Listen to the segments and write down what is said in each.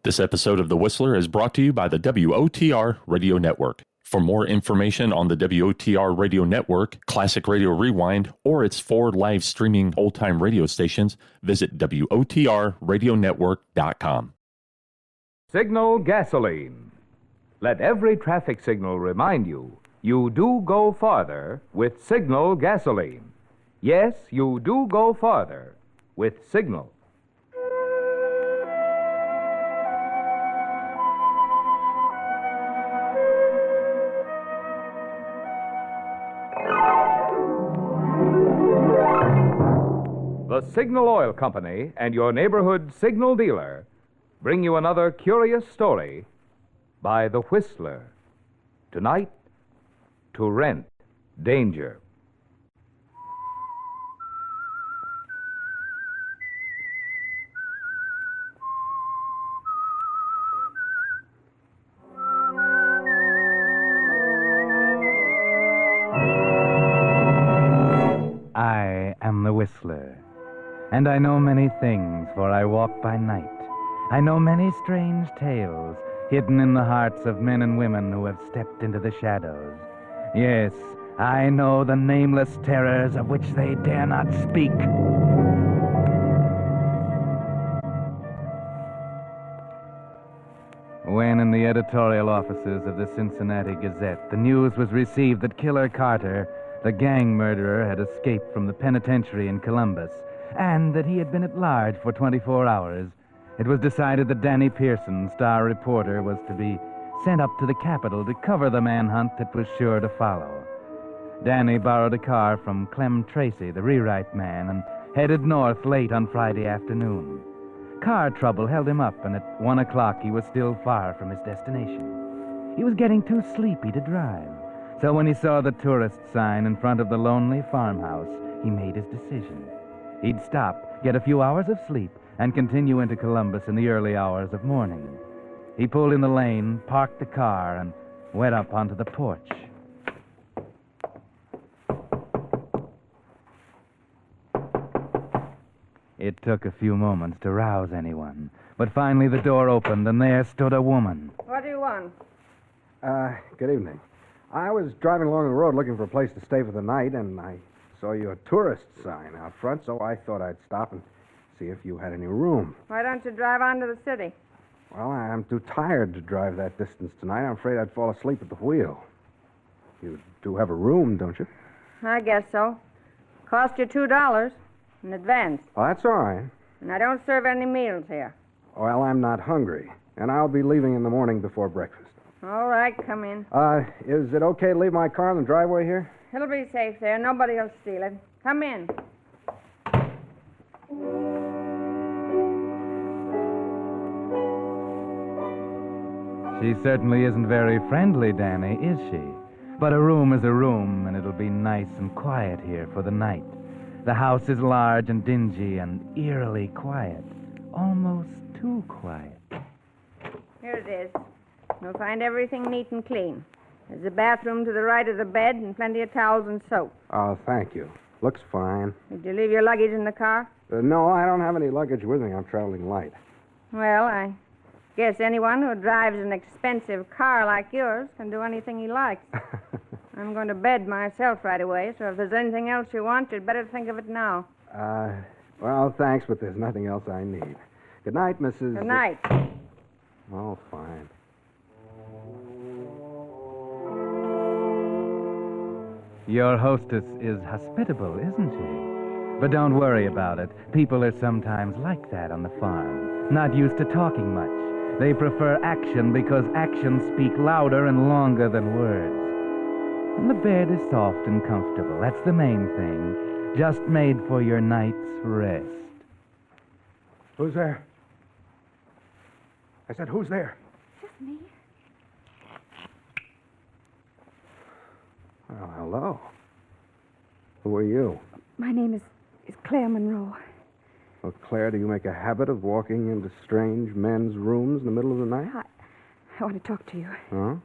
This episode of The Whistler is brought to you by the WOTR Radio Network. For more information on the WOTR Radio Network, Classic Radio Rewind, or its 4 live streaming old-time radio stations, visit WOTRradionetwork.com. Signal gasoline. Let every traffic signal remind you, you do go farther with Signal gasoline. Yes, you do go farther with Signal. The Signal Oil Company and your neighborhood Signal dealer bring you another curious story by The Whistler. Tonight, To Rent Danger. I am the Whistler, and I know many things, for I walk by night. I know many strange tales hidden in the hearts of men and women who have stepped into the shadows. Yes, I know the nameless terrors of which they dare not speak. When in the editorial offices of the Cincinnati Gazette, the news was received that Killer Carter, the gang murderer, had escaped from the penitentiary in Columbus, and that he had been at large for 24 hours, it was decided that Danny Pearson, star reporter, was to be sent up to the capital to cover the manhunt that was sure to follow. Danny borrowed a car from Clem Tracy, the rewrite man, and headed north late on Friday afternoon. Car trouble held him up, and at 1 o'clock he was still far from his destination. He was getting too sleepy to drive, so when he saw the tourist sign in front of the lonely farmhouse, he made his decision. He'd stop, get a few hours of sleep, and continue into Columbus in the early hours of morning. He pulled in the lane, parked the car, and went up onto the porch. It took a few moments to rouse anyone, but finally the door opened, and there stood a woman. What do you want? Good evening. I was driving along the road looking for a place to stay for the night, and I saw your tourist sign out front, so I thought I'd stop and see if you had any room. Why don't you drive on to the city? Well, I'm too tired to drive that distance tonight. I'm afraid I'd fall asleep at the wheel. You do have a room, don't you? I guess so. Cost you $2 in advance. Oh, that's all right. And I don't serve any meals here. Well, I'm not hungry, and I'll be leaving in the morning before breakfast. All right, come in. Is it okay to leave my car in the driveway here? It'll be safe there. Nobody will steal it. Come in. She certainly isn't very friendly, Danny, is she? But a room is a room, and it'll be nice and quiet here for the night. The house is large and dingy and eerily quiet. Almost too quiet. Here it is. You'll find everything neat and clean. There's a bathroom to the right of the bed and plenty of towels and soap. Oh, thank you. Looks fine. Did you leave your luggage in the car? No, I don't have any luggage with me. I'm traveling light. Well, I guess anyone who drives an expensive car like yours can do anything he likes. I'm going to bed myself right away, so if there's anything else you want, you'd better think of it now. Well, thanks, but there's nothing else I need. Good night, Mrs. Good night. Oh, fine. Your hostess is hospitable, isn't she? But don't worry about it. People are sometimes like that on the farm. Not used to talking much. They prefer action because actions speak louder and longer than words. And the bed is soft and comfortable. That's the main thing. Just made for your night's rest. Who's there? I said, who's there? Just me. Oh, hello. Who are you? My name is Claire Monroe. Well, Claire, do you make a habit of walking into strange men's rooms in the middle of the night? I want to talk to you. Huh?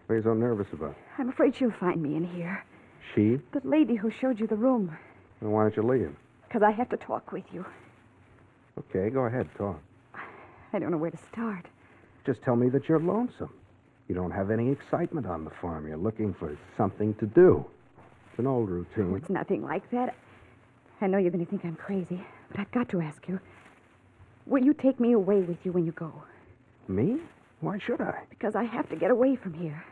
What are you so nervous about? I'm afraid she'll find me in here. She? The lady who showed you the room. Then why don't you leave? Because I have to talk with you. Okay, go ahead, talk. I don't know where to start. Just tell me that you're lonesome. You don't have any excitement on the farm. You're looking for something to do. It's an old routine. Oh, it's nothing like that. I know you're going to think I'm crazy, but I've got to ask you. Will you take me away with you when you go? Me? Why should I? Because I have to get away from here.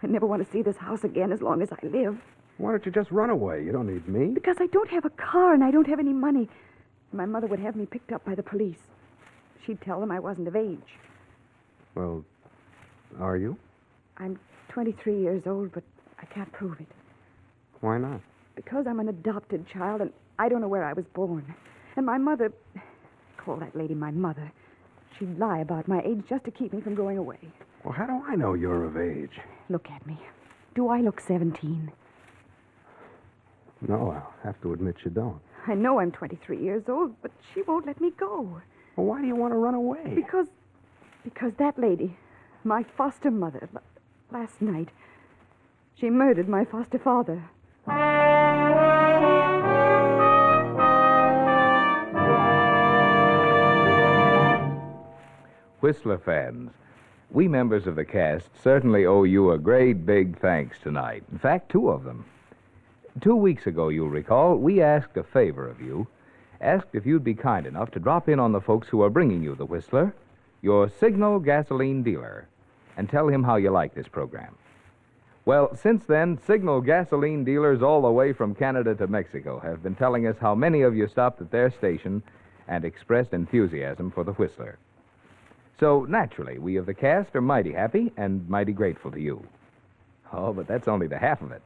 I never want to see this house again as long as I live. Why don't you just run away? You don't need me. Because I don't have a car and I don't have any money. My mother would have me picked up by the police. She'd tell them I wasn't of age. Well, are you? I'm 23 years old, but I can't prove it. Why not? Because I'm an adopted child and I don't know where I was born. And my mother... Call that lady my mother. She'd lie about my age just to keep me from going away. Well, how do I know you're of age? Look at me. Do I look 17? No, I'll have to admit you don't. I know I'm 23 years old, but she won't let me go. Well, why do you want to run away? Because that lady, my foster mother, last night, she murdered my foster father. Whistler fans, we members of the cast certainly owe you a great big thanks tonight. In fact, 2 of them. 2 weeks ago, you'll recall, we asked a favor of you, asked if you'd be kind enough to drop in on the folks who are bringing you the Whistler, your Signal gasoline dealer, and tell him how you like this program. Well, since then, Signal gasoline dealers all the way from Canada to Mexico have been telling us how many of you stopped at their station and expressed enthusiasm for the Whistler. So, naturally, we of the cast are mighty happy and mighty grateful to you. Oh, but that's only the half of it.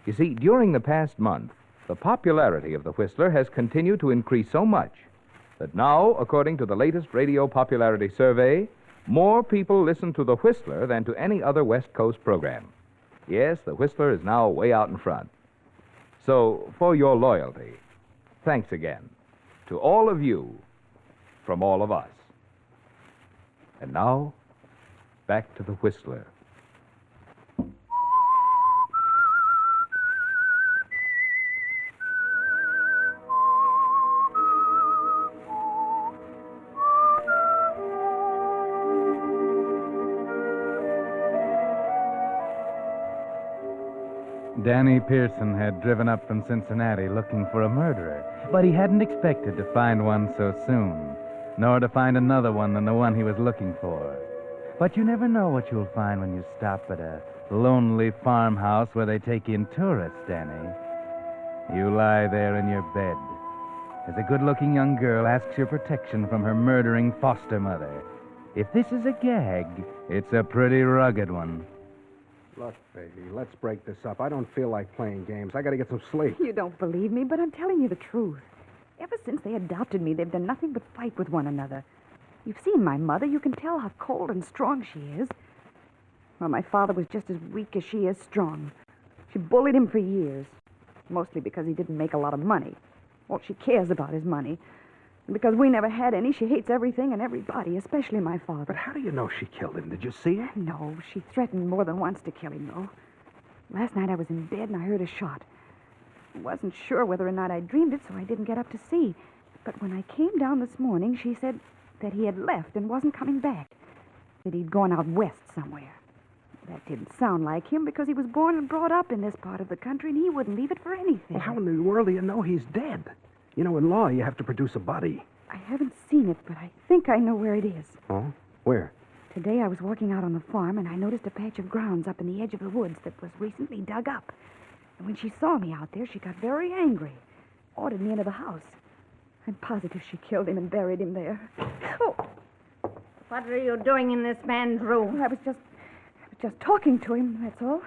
You see, during the past month, the popularity of the Whistler has continued to increase so much that now, according to the latest radio popularity survey, more people listen to the Whistler than to any other West Coast program. Yes, the Whistler is now way out in front. So, for your loyalty, thanks again to all of you from all of us. And now, back to the Whistler. Danny Pearson had driven up from Cincinnati looking for a murderer, but he hadn't expected to find one so soon, nor to find another one than the one he was looking for. But you never know what you'll find when you stop at a lonely farmhouse where they take in tourists, Danny. You lie there in your bed as a good-looking young girl asks your protection from her murdering foster mother. If this is a gag, it's a pretty rugged one. Look, baby, let's break this up. I don't feel like playing games. I got to get some sleep. You don't believe me, but I'm telling you the truth. Ever since they adopted me, they've done nothing but fight with one another. You've seen my mother. You can tell how cold and strong she is. Well, my father was just as weak as she is strong. She bullied him for years, mostly because he didn't make a lot of money. All she cares about is money. And because we never had any, she hates everything and everybody, especially my father. But how do you know she killed him? Did you see it? No, she threatened more than once to kill him, though. Last night I was in bed and I heard a shot. I wasn't sure whether or not I dreamed it, so I didn't get up to see. But when I came down this morning, she said that he had left and wasn't coming back. That he'd gone out west somewhere. That didn't sound like him because he was born and brought up in this part of the country and he wouldn't leave it for anything. Well, how in the world do you know he's dead? You know, in law, you have to produce a body. I haven't seen it, but I think I know where it is. Oh? Where? Today I was walking out on the farm and I noticed a patch of grounds up in the edge of the woods that was recently dug up. And when she saw me out there, she got very angry. Ordered me into the house. I'm positive she killed him and buried him there. Oh, What are you doing in this man's room? I was just talking to him, that's all.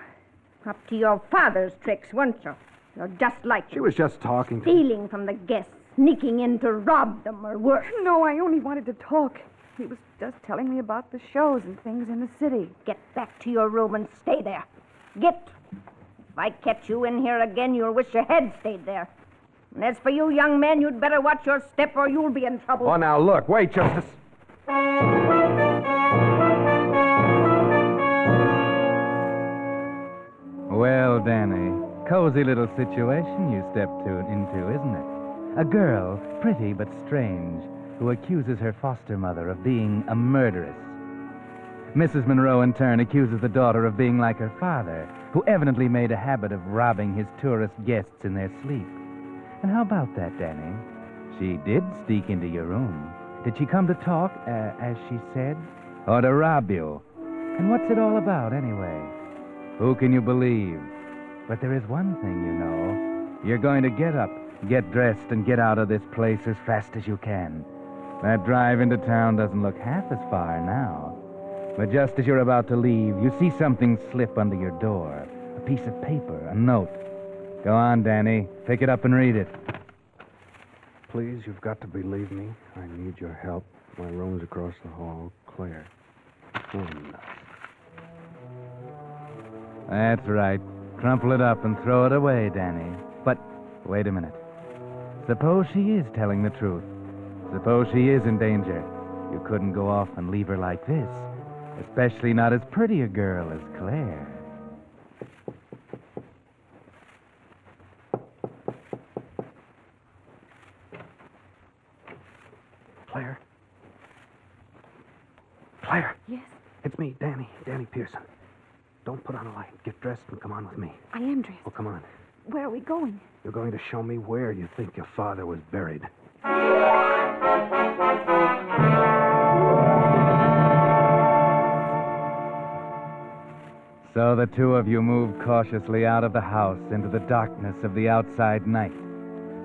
Up to your father's tricks, weren't you? You're just like She was just talking to stealing from the guests, sneaking in to rob them or worse. No, I only wanted to talk. He was just telling me about the shows and things in the city. Get back to your room and stay there. Get. If I catch you in here again, you'll wish you had stayed there. And as for you, young man, you'd better watch your step or you'll be in trouble. Oh, now, look. Wait, Justice. Well, Danny, cozy little situation you stepped into, isn't it? A girl, pretty but strange, who accuses her foster mother of being a murderess. Mrs. Monroe, in turn, accuses the daughter of being like her father, who evidently made a habit of robbing his tourist guests in their sleep. And how about that, Danny? She did sneak into your room. Did she come to talk, as she said? Or to rob you? And what's it all about, anyway? Who can you believe? But there is one thing, you know. You're going to get up, get dressed, and get out of this place as fast as you can. That drive into town doesn't look half as far now. But just as you're about to leave, you see something slip under your door. A piece of paper, a note. Go on, Danny. Pick it up and read it. Please, you've got to believe me. I need your help. My room's across the hall. Claire. Oh, no. That's right. Crumple it up and throw it away, Danny. But wait a minute. Suppose she is telling the truth. Suppose she is in danger. You couldn't go off and leave her like this. Especially not as pretty a girl as Claire. Claire? Claire? Yes, It's me, Danny Pearson. Don't put on a light. Get dressed and come on with me. I am dressed. Oh, come on. Where are we going? You're going to show me where you think your father was buried. So the two of you move cautiously out of the house into the darkness of the outside night.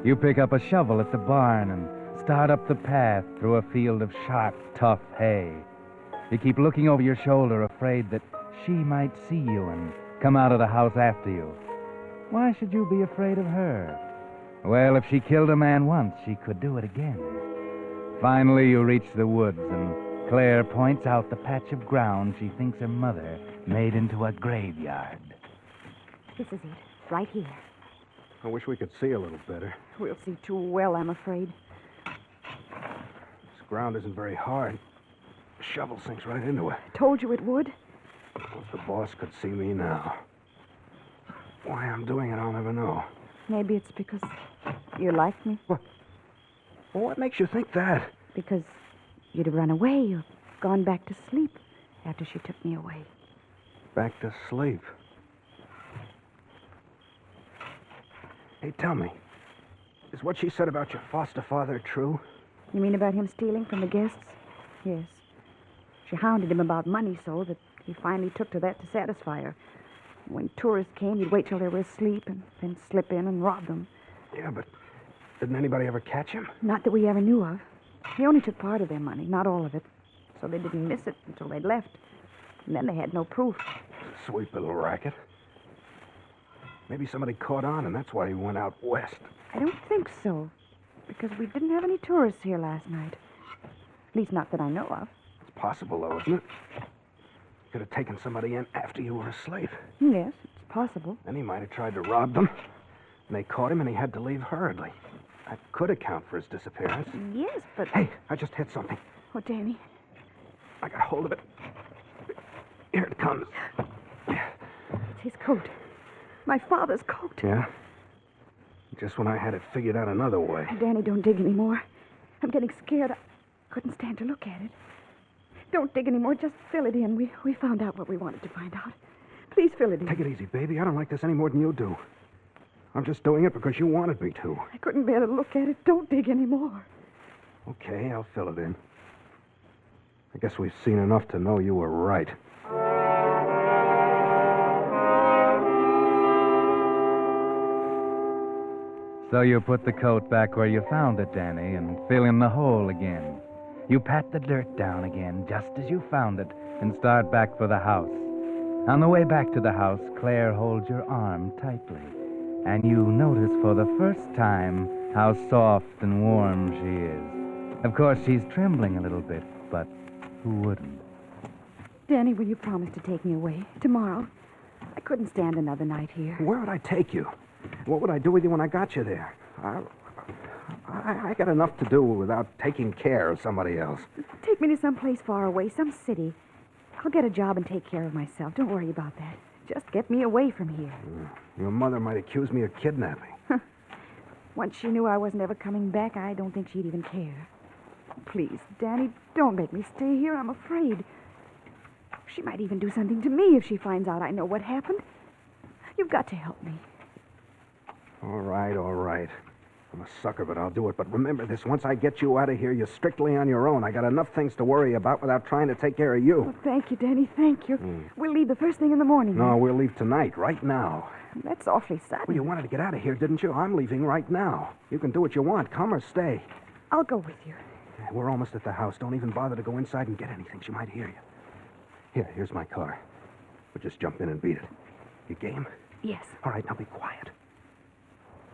You pick up a shovel at the barn and start up the path through a field of sharp, tough hay. You keep looking over your shoulder, afraid that she might see you and come out of the house after you. Why should you be afraid of her? Well, if she killed a man once, she could do it again. Finally, you reach the woods, and Claire points out the patch of ground she thinks her mother made into a graveyard. This is it, right here. I wish we could see a little better. We'll see too well, I'm afraid. This ground isn't very hard. The shovel sinks right into it. Told you it would. If the boss could see me now. Why I'm doing it, I'll never know. Maybe it's because you like me. Well, what makes you think that? Because you'd have run away or gone back to sleep after she took me away. Back to sleep. Hey, tell me. Is what she said about your foster father true? You mean about him stealing from the guests? Yes. She hounded him about money so that he finally took to that to satisfy her. When tourists came, he'd wait till they were asleep and then slip in and rob them. Yeah, but didn't anybody ever catch him? Not that we ever knew of. He only took part of their money, not all of it. So they didn't miss it until they'd left. And then they had no proof. Sweet little racket. Maybe somebody caught on, and that's why he went out west. I don't think so. Because we didn't have any tourists here last night. At least not that I know of. It's possible, though, isn't it? Could have taken somebody in after you were asleep. Yes, it's possible. Then he might have tried to rob them. And they caught him, and he had to leave hurriedly. That could account for his disappearance. Yes, but... Hey, I just hit something. Oh, Danny. I got hold of it. Here it comes. It's his coat. My father's coat. Yeah? Just when I had it figured out another way. Danny, don't dig anymore. I'm getting scared. I couldn't stand to look at it. Don't dig anymore. Just fill it in. We found out what we wanted to find out. Please fill it in. Take it easy, baby. I don't like this any more than you do. I'm just doing it because you wanted me to. I couldn't bear to look at it. Don't dig anymore. Okay, I'll fill it in. I guess we've seen enough to know you were right. So you put the coat back where you found it, Danny, and fill in the hole again. You pat the dirt down again, just as you found it, and start back for the house. On the way back to the house, Claire holds your arm tightly, and you notice for the first time how soft and warm she is. Of course, she's trembling a little bit, but who wouldn't? Danny, will you promise to take me away tomorrow? I couldn't stand another night here. Where would I take you? What would I do with you when I got you there? I got enough to do without taking care of somebody else. Take me to some place far away, some city. I'll get a job and take care of myself. Don't worry about that. Just get me away from here. Your mother might accuse me of kidnapping. Once she knew I wasn't ever coming back, I don't think she'd even care. Please, Danny, don't make me stay here. I'm afraid. She might even do something to me if she finds out I know what happened. You've got to help me. All right, all right. I'm a sucker, but I'll do it. But remember this, once I get you out of here, you're strictly on your own. I got enough things to worry about without trying to take care of you. Well, thank you, Danny, thank you. We'll leave the first thing in the morning. No, we'll leave tonight, right now. That's awfully sudden. Well, you wanted to get out of here, didn't you? I'm leaving right now. You can do what you want. Come or stay. I'll go with you. We're almost at the house. Don't even bother to go inside and get anything. She might hear you. Here's my car. We'll just jump in and beat it. You game? Yes. All right, now be quiet.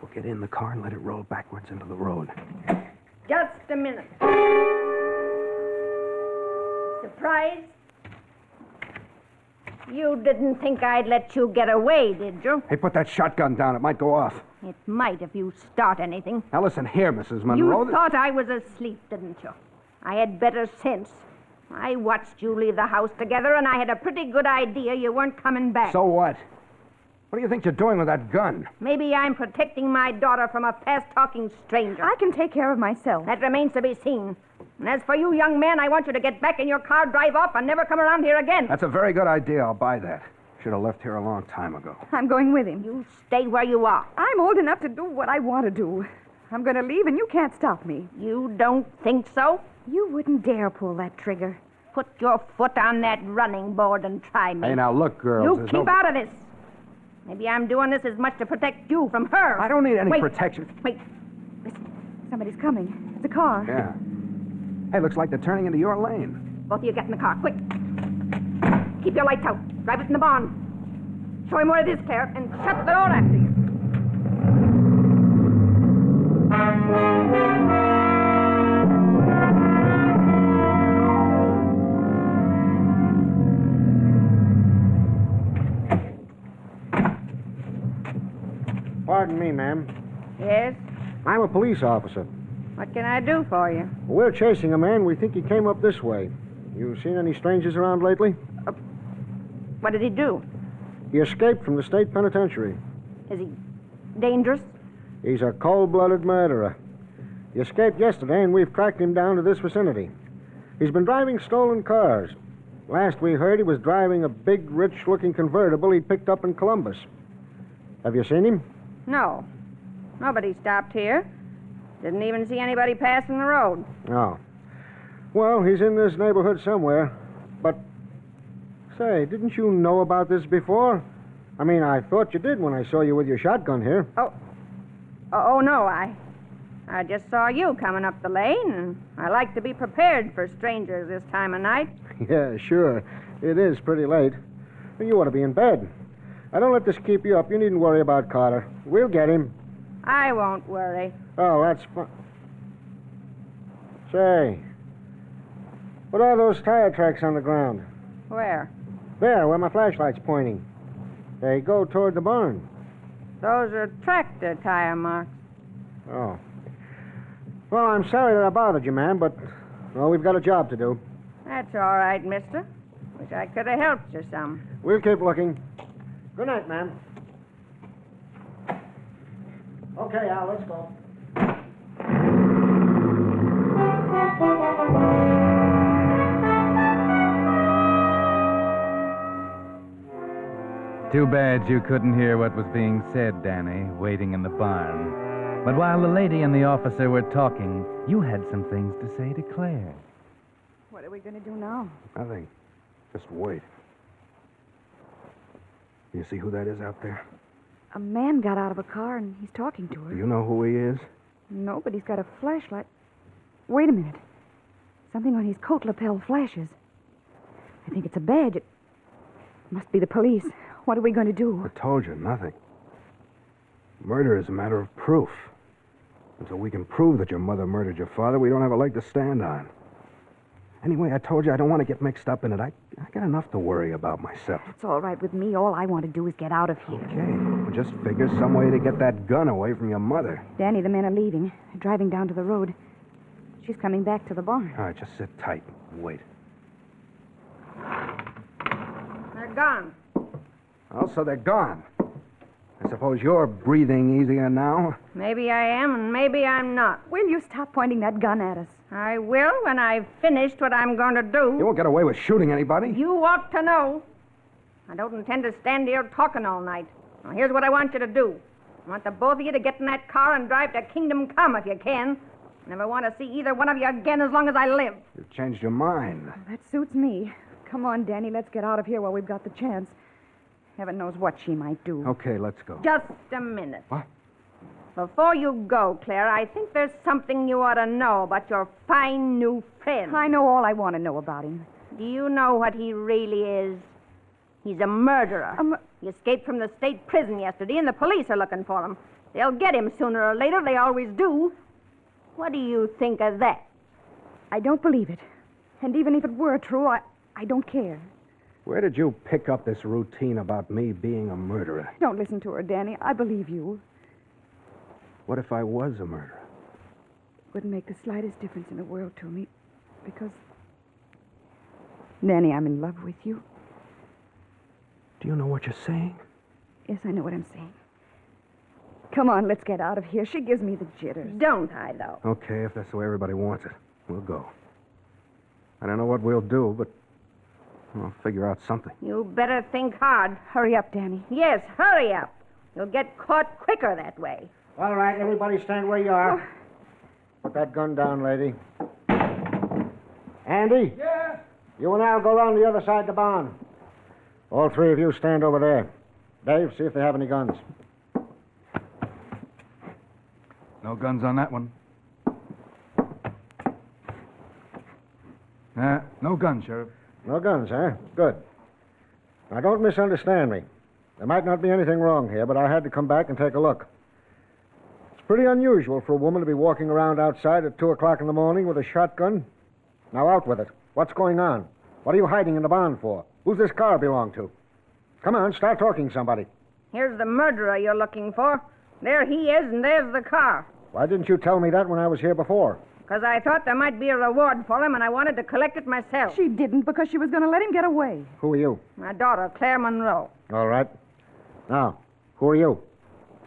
We'll get in the car and let it roll backwards into the road. Just a minute. Surprise? You didn't think I'd let you get away, did you? Hey, put that shotgun down. It might go off. It might if you start anything. Now listen here, Mrs. Monroe. You thought I was asleep, didn't you? I had better sense. I watched you leave the house together, and I had a pretty good idea you weren't coming back. So what? What do you think you're doing with that gun? Maybe I'm protecting my daughter from a fast-talking stranger. I can take care of myself. That remains to be seen. And as for you, young man, I want you to get back in your car, drive off, and never come around here again. That's a very good idea. I'll buy that. Should have left here a long time ago. I'm going with him. You stay where you are. I'm old enough to do what I want to do. I'm going to leave, and you can't stop me. You don't think so? You wouldn't dare pull that trigger. Put your foot on that running board and try me. Hey, now look, girls. You there's keep no... out of this. Maybe I'm doing this as much to protect you from her. I don't need any Wait. protection. Wait. Somebody's coming. It's a car. Yeah. Hey, looks like they're turning into your lane. Both of you get in the car, quick. Keep your lights out. Drive it in the barn. Show him where it is, Claire, and shut the door after you. Pardon me, ma'am. Yes? I'm a police officer. What can I do for you? We're chasing a man. We think he came up this way. You seen any strangers around lately? What did he do? He escaped from the state penitentiary. Is he dangerous? He's a cold-blooded murderer. He escaped yesterday, and we've tracked him down to this vicinity. He's been driving stolen cars. Last we heard, he was driving a big, rich-looking convertible he'd picked up in Columbus. Have you seen him? No. Nobody stopped here. Didn't even see anybody passing the road. No. Well, he's in this neighborhood somewhere. But, say, didn't you know about this before? I mean, I thought you did when I saw you with your shotgun here. Oh, no, I just saw you coming up the lane, and I like to be prepared for strangers this time of night. Yeah, sure. It is pretty late. You ought to be in bed. Now, don't let this keep you up. You needn't worry about Carter. We'll get him. I won't worry. Oh, that's fine. Say, what are those tire tracks on the ground? Where? There, where my flashlight's pointing. They go toward the barn. Those are tractor tire marks. Oh. Well, I'm sorry that I bothered you, ma'am, but, well, we've got a job to do. That's all right, mister. Wish I could have helped you some. We'll keep looking. Good night, ma'am. Okay, Al, let's go. Too bad you couldn't hear what was being said, Danny, waiting in the barn. But while the lady and the officer were talking, you had some things to say to Claire. What are we going to do now? Nothing. Just wait. You see who that is out there? A man got out of a car and he's talking to Do her. you know who he is? No, but he's got a flashlight. Wait a minute. Something on his coat lapel flashes. I think it's a badge. It must be the police. What are we going to do? I told you, nothing. Murder is a matter of proof. Until we can prove that your mother murdered your father, we don't have a leg to stand on. Anyway, I told you I don't want to get mixed up in it. I got enough to worry about myself. It's all right with me. All I want to do is get out of here. Okay, well, just figure some way to get that gun away from your mother. Danny, the men are leaving. They're driving down to the road. She's coming back to the barn. All right, just sit tight and wait. They're gone. Oh, so they're gone. I suppose you're breathing easier now. Maybe I am, and maybe I'm not. Will you stop pointing that gun at us? I will when I've finished what I'm going to do. You won't get away with shooting anybody. You ought to know. I don't intend to stand here talking all night. Now, here's what I want you to do. I want the both of you to get in that car and drive to Kingdom Come if you can. I never want to see either one of you again as long as I live. You've changed your mind. That suits me. Come on, Danny, let's get out of here while we've got the chance. Heaven knows what she might do. Okay, let's go. Just a minute. What? Before you go, Claire, I think there's something you ought to know about your fine new friend. I know all I want to know about him. Do you know what he really is? He's a murderer. He escaped from the state prison yesterday, and the police are looking for him. They'll get him sooner or later. They always do. What do you think of that? I don't believe it. And even if it were true, I don't care. Where did you pick up this routine about me being a murderer? Don't listen to her, Danny. I believe you. What if I was a murderer? It wouldn't make the slightest difference in the world to me. Because, Danny, I'm in love with you. Do you know what you're saying? Yes, I know what I'm saying. Come on, let's get out of here. She gives me the jitters. Don't I, though? Okay, if that's the way everybody wants it, we'll go. I don't know what we'll do, but I'll figure out something. You better think hard. Hurry up, Danny. Yes, hurry up. You'll get caught quicker that way. All right, everybody stand where you are. Put that gun down, lady. Andy? Yes? You and I'll go around the other side of the barn. All three of you stand over there. Dave, see if they have any guns. No guns on that one. No guns, Sheriff. No guns, huh? Good. Now, don't misunderstand me. There might not be anything wrong here, but I had to come back and take a look. It's pretty unusual for a woman to be walking around outside at 2 o'clock in the morning with a shotgun. Now, out with it. What's going on? What are you hiding in the barn for? Who's this car belong to? Come on, start talking, somebody. Here's the murderer you're looking for. There he is, and there's the car. Why didn't you tell me that when I was here before? Because I thought there might be a reward for him, and I wanted to collect it myself. She didn't because she was going to let him get away. Who are you? My daughter, Claire Monroe. All right. Now, who are you?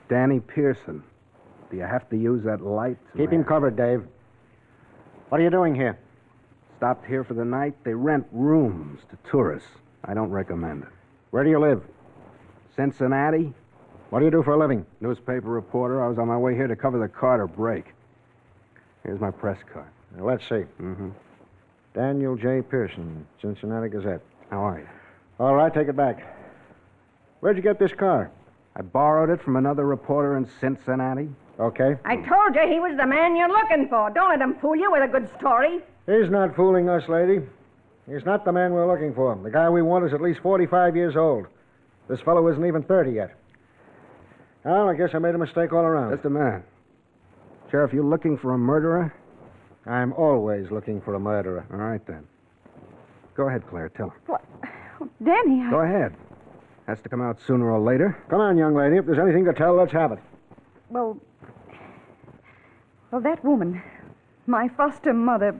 Danny Pearson. Do you have to use that light? Keep him covered, Dave. What are you doing here? Stopped here for the night. They rent rooms to tourists. I don't recommend it. Where do you live? Cincinnati. What do you do for a living? Newspaper reporter. I was on my way here to cover the Carter break. Here's my press card. Now, let's see. Mm-hmm. Daniel J. Pearson, Cincinnati Gazette. How are you? All right, take it back. Where'd you get this car? I borrowed it from another reporter in Cincinnati. Okay. I told you he was the man you're looking for. Don't let him fool you with a good story. He's not fooling us, lady. He's not the man we're looking for. The guy we want is at least 45 years old. This fellow isn't even 30 yet. Well, I guess I made a mistake all around. Just a minute. Sheriff, you looking for a murderer? I'm always looking for a murderer. All right, then. Go ahead, Claire. Tell him. What? Oh, Danny, Go ahead. Has to come out sooner or later. Come on, young lady. If there's anything to tell, let's have it. Well, that woman, my foster mother,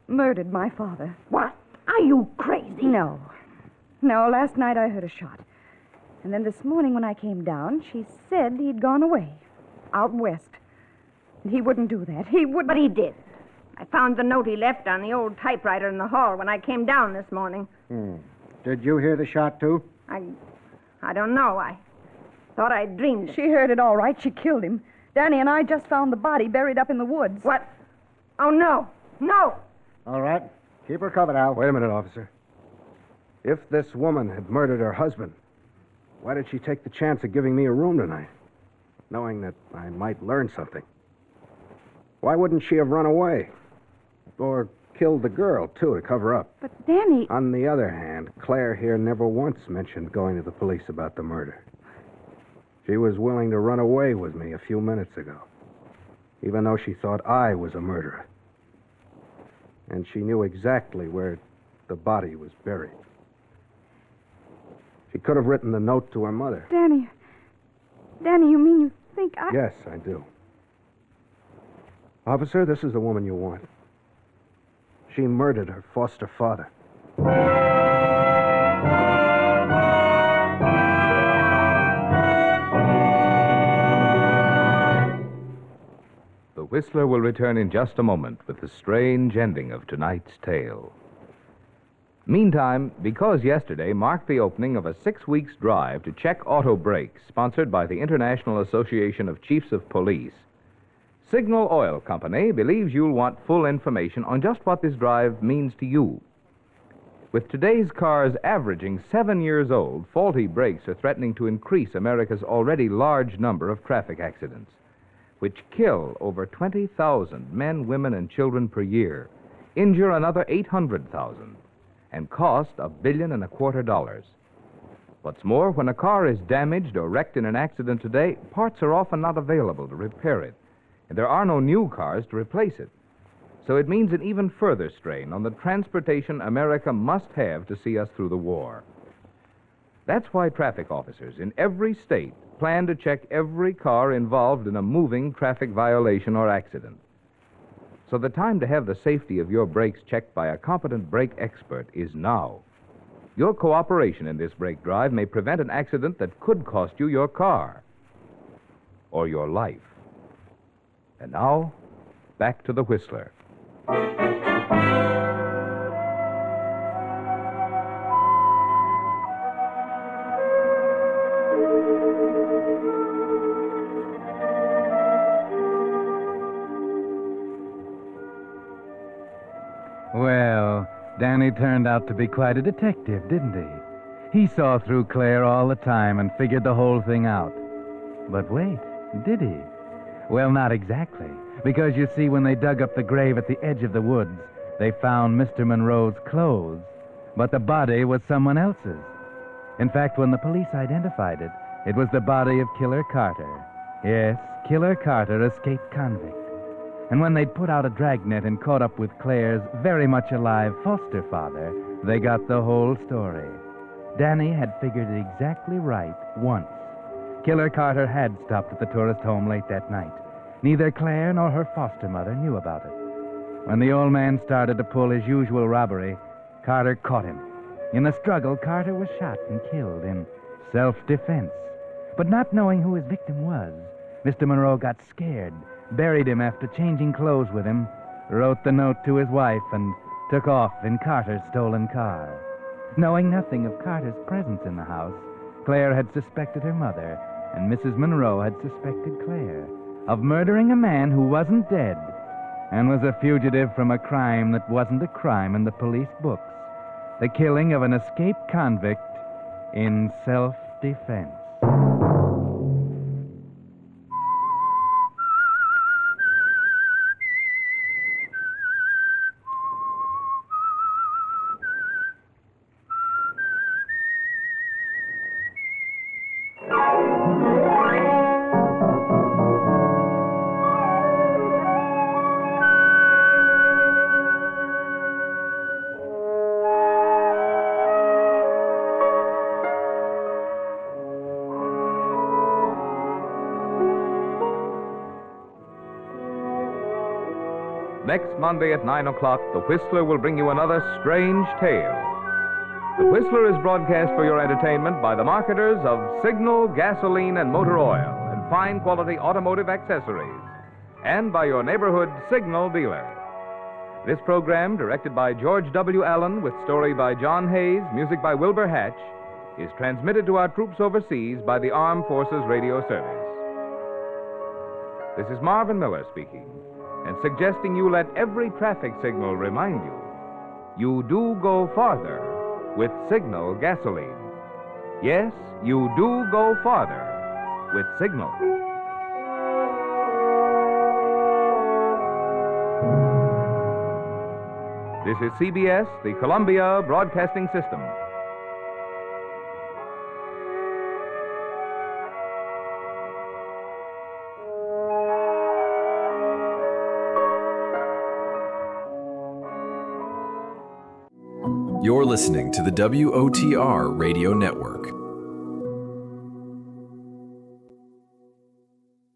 murdered my father. What? Are you crazy? No. No, last night I heard a shot. And then this morning when I came down, she said he'd gone away. Out west. He wouldn't do that. He wouldn't. But he did. I found the note he left on the old typewriter in the hall when I came down this morning. Did you hear the shot, too? I don't know. I thought I dreamed it. She heard it all right. She killed him. Danny and I just found the body buried up in the woods. What? Oh, no. No. All right. Keep her covered, Al. Wait a minute, officer. If this woman had murdered her husband, why did she take the chance of giving me a room tonight, knowing that I might learn something? Why wouldn't she have run away? Or killed the girl, too, to cover up? But Danny... On the other hand, Claire here never once mentioned going to the police about the murder. She was willing to run away with me a few minutes ago, even though she thought I was a murderer. And she knew exactly where the body was buried. She could have written the note to her mother. Danny, you mean you think I... Yes, I do. Officer, this is the woman you want. She murdered her foster father. Whistler will return in just a moment with the strange ending of tonight's tale. Meantime, because yesterday marked the opening of a 6-week drive to check auto brakes, sponsored by the International Association of Chiefs of Police, Signal Oil Company believes you'll want full information on just what this drive means to you. With today's cars averaging 7 years old, faulty brakes are threatening to increase America's already large number of traffic accidents, which kill over 20,000 men, women, and children per year, injure another 800,000, and cost $1.25 billion. What's more, when a car is damaged or wrecked in an accident today, parts are often not available to repair it, and there are no new cars to replace it. So it means an even further strain on the transportation America must have to see us through the war. That's why traffic officers in every state plan to check every car involved in a moving traffic violation or accident. So the time to have the safety of your brakes checked by a competent brake expert is now. Your cooperation in this brake drive may prevent an accident that could cost you your car or your life. And now, back to the Whistler. Well, Danny turned out to be quite a detective, didn't he? He saw through Claire all the time and figured the whole thing out. But wait, did he? Well, not exactly, because you see, when they dug up the grave at the edge of the woods, they found Mr. Monroe's clothes, but the body was someone else's. In fact, when the police identified it, it was the body of Killer Carter. Yes, Killer Carter, escaped convict. And when they'd put out a dragnet and caught up with Claire's very much alive foster father, they got the whole story. Danny had figured it exactly right once. Killer Carter had stopped at the tourist home late that night. Neither Claire nor her foster mother knew about it. When the old man started to pull his usual robbery, Carter caught him. In the struggle, Carter was shot and killed in self-defense. But not knowing who his victim was, Mr. Monroe got scared, buried him after changing clothes with him, wrote the note to his wife, and took off in Carter's stolen car. Knowing nothing of Carter's presence in the house, Claire had suspected her mother, and Mrs. Monroe had suspected Claire of murdering a man who wasn't dead and was a fugitive from a crime that wasn't a crime in the police books, the killing of an escaped convict in self-defense. Next Monday at 9 o'clock, the Whistler will bring you another strange tale. The Whistler is broadcast for your entertainment by the marketers of Signal, gasoline, and motor oil, and fine quality automotive accessories, and by your neighborhood Signal dealer. This program, directed by George W. Allen, with story by John Hayes, music by Wilbur Hatch, is transmitted to our troops overseas by the Armed Forces Radio Service. This is Marvin Miller speaking, and suggesting you let every traffic signal remind you do go farther with Signal gasoline. Yes, you do go farther with Signal. This is CBS, the Columbia Broadcasting System. You're listening to the WOTR Radio Network.